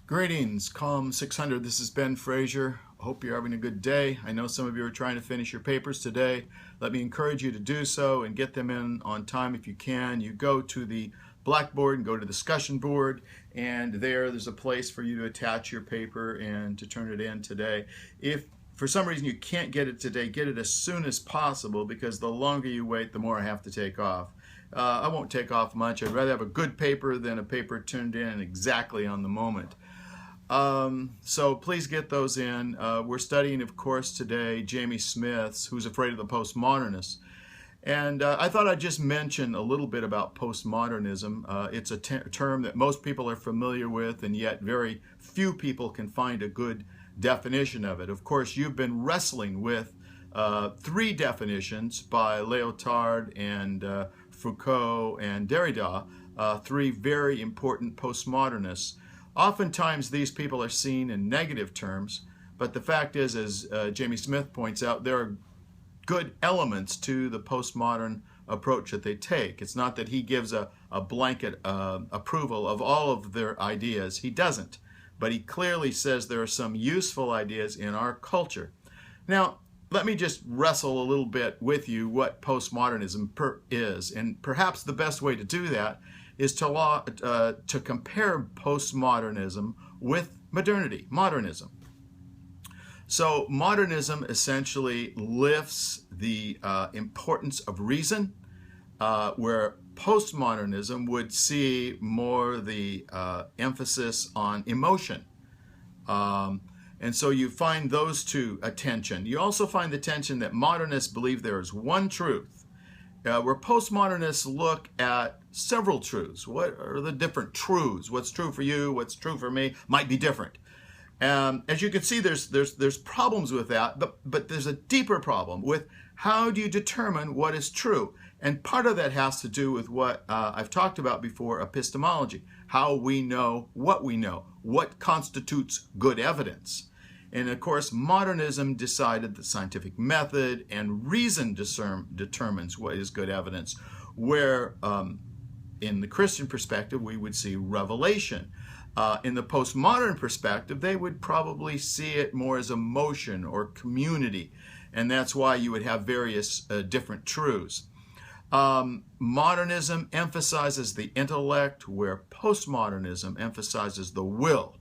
Greetings, Calm 600. This is Ben Frazier. I hope you're having a good day. I know some of you are trying to finish your papers today. Let me encourage you to do so and get them in on time if you can. You go to the blackboard and go to the discussion board, and there's a place for you to attach your paper and to turn it in today. If for some reason you can't get it today, get it as soon as possible, because the longer you wait, the more I have to take off. I won't take off much. I'd rather have a good paper than a paper turned in exactly on the moment. So please get those in. We're studying, of course, today Jamie Smith's Who's Afraid of the Postmodernists. And I thought I'd just mention a little bit about postmodernism. It's a term that most people are familiar with, and yet very few people can find a good definition of it. Of course, you've been wrestling with three definitions by Lyotard and Foucault and Derrida, three very important postmodernists. Oftentimes these people are seen in negative terms, but the fact is, as Jamie Smith points out, there are good elements to the postmodern approach that they take. It's not that he gives a blanket approval of all of their ideas. He doesn't, but he clearly says there are some useful ideas in our culture. Now, let me just wrestle a little bit with you what postmodernism is, and perhaps the best way to do that is to compare postmodernism with modernism. So modernism essentially lifts the importance of reason, where postmodernism would see more the emphasis on emotion. And so you find those two a tension. You also find the tension that modernists believe there is one truth, where postmodernists look at several truths. What are the different truths? What's true for you, what's true for me, might be different. As you can see, there's problems with that, but there's a deeper problem with how do you determine what is true? And part of that has to do with what I've talked about before, epistemology, how we know, what constitutes good evidence. And of course, modernism decided the scientific method and reason determines what is good evidence, where in the Christian perspective, we would see revelation. In the postmodern perspective, they would probably see it more as emotion or community, and that's why you would have various different truths. Modernism emphasizes the intellect, where postmodernism emphasizes the will.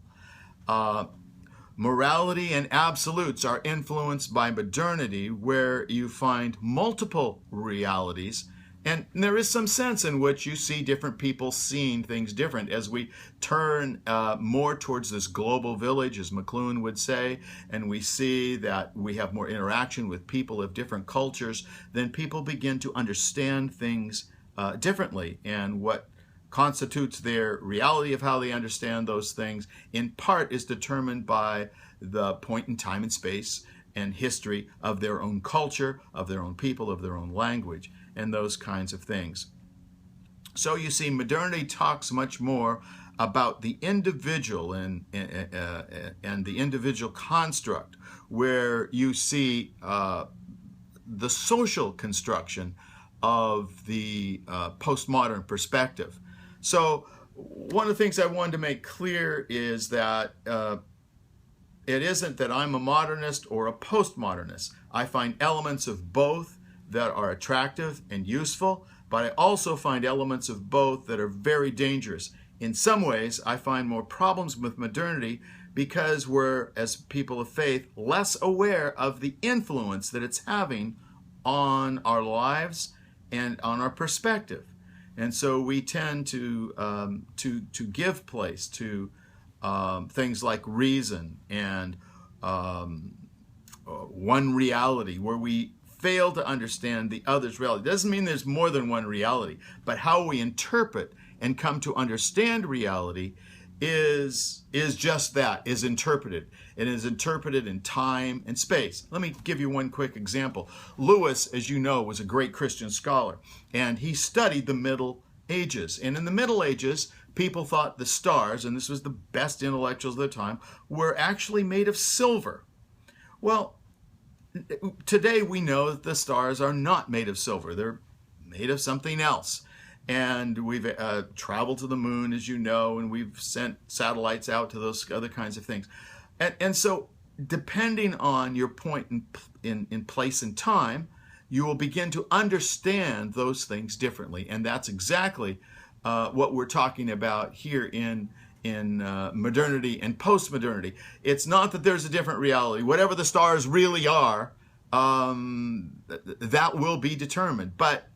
Morality and absolutes are influenced by modernity, where you find multiple realities, and there is some sense in which you see different people seeing things different as we turn more towards this global village, as McLuhan would say, and we see that we have more interaction with people of different cultures. Then people begin to understand things differently, and what constitutes their reality of how they understand those things in part is determined by the point in time and space and history of their own culture, of their own people, of their own language, and those kinds of things. So you see, modernity talks much more about the individual and the individual construct, where you see the social construction of the postmodern perspective. So one of the things I wanted to make clear is that it isn't that I'm a modernist or a postmodernist. I find elements of both that are attractive and useful, but I also find elements of both that are very dangerous. In some ways, I find more problems with modernity because we're, as people of faith, less aware of the influence that it's having on our lives and on our perspective. And so we tend to give place to things like reason and one reality, where we fail to understand the other's reality. It doesn't mean there's more than one reality, but how we interpret and come to understand reality is just that, is interpreted. It is interpreted in time and space. Let me give you one quick example. Lewis, as you know, was a great Christian scholar, and he studied the Middle Ages. And in the Middle Ages, people thought the stars, and this was the best intellectuals of the time, were actually made of silver. Well, today we know that the stars are not made of silver. They're made of something else. and we've traveled to the moon, as you know, and we've sent satellites out to those other kinds of things. And so depending on your point in place and time, you will begin to understand those things differently. And that's exactly what we're talking about here in modernity and postmodernity. It's not that there's a different reality. Whatever the stars really are, that will be determined. But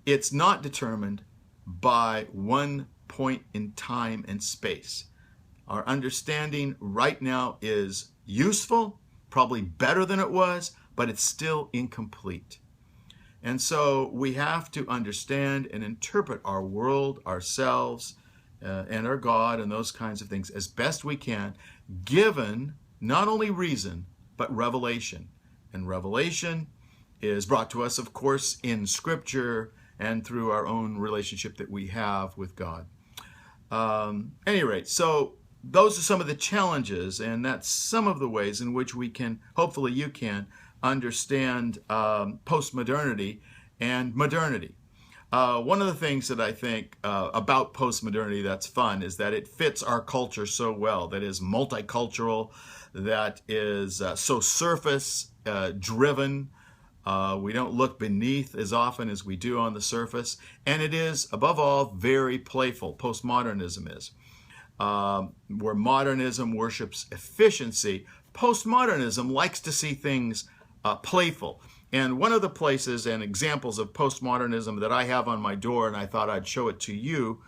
it's not determined by one point in time and space. Our understanding right now is useful, probably better than it was, but it's still incomplete. And so we have to understand and interpret our world, ourselves, and our God and those kinds of things as best we can, given not only reason, but revelation. And revelation is brought to us, of course, in Scripture and through our own relationship that we have with God. Any rate, so those are some of the challenges, and that's some of the ways in which we can, hopefully you can, understand postmodernity and modernity. One of the things that I think about postmodernity that's fun is that it fits our culture so well, that is multicultural, that is so surface driven. We don't look beneath as often as we do on the surface. And it is, above all, very playful. Postmodernism is. Where modernism worships efficiency, postmodernism likes to see things playful. And one of the places and examples of postmodernism that I have on my door, and I thought I'd show it to you,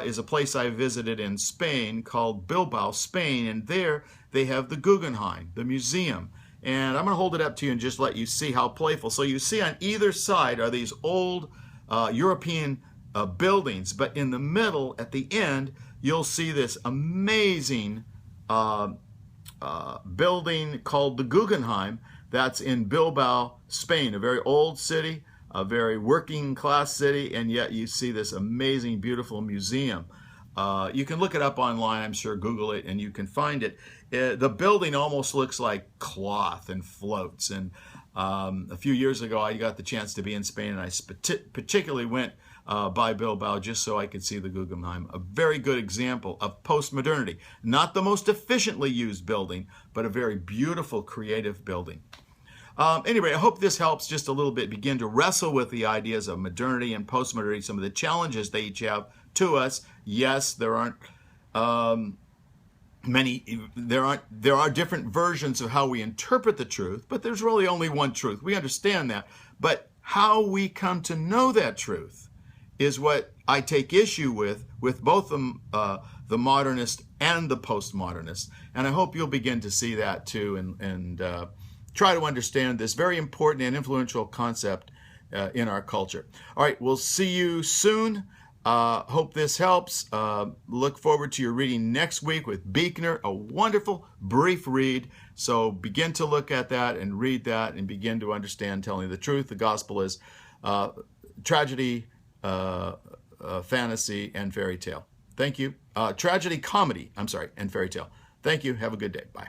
is a place I visited in Spain called Bilbao, Spain. And there they have the Guggenheim, the museum. And I'm going to hold it up to you and just let you see how playful. So you see on either side are these old European buildings. But in the middle, at the end, you'll see this amazing building called the Guggenheim. That's in Bilbao, Spain, a very old city, a very working class city, and yet you see this amazing, beautiful museum. You can look it up online, I'm sure, Google it, and you can find it. The building almost looks like cloth and floats. And a few years ago, I got the chance to be in Spain, and I particularly went by Bilbao just so I could see the Guggenheim. A very good example of postmodernity. Not the most efficiently used building, but a very beautiful, creative building. Anyway, I hope this helps just a little bit begin to wrestle with the ideas of modernity and postmodernity, some of the challenges they each have to us. Yes, there aren't there are different versions of how we interpret the truth, but there's really only one truth. We understand that. But how we come to know that truth is what I take issue with both the modernist and the postmodernist. And I hope you'll begin to see that too and try to understand this very important and influential concept in our culture. All right, we'll see you soon. Hope this helps. Look forward to your reading next week with Buechner, a wonderful, brief read. So begin to look at that and read that and begin to understand telling the truth. The gospel is tragedy, fantasy, and fairy tale. Thank you. Tragedy, comedy, and fairy tale. Thank you. Have a good day. Bye.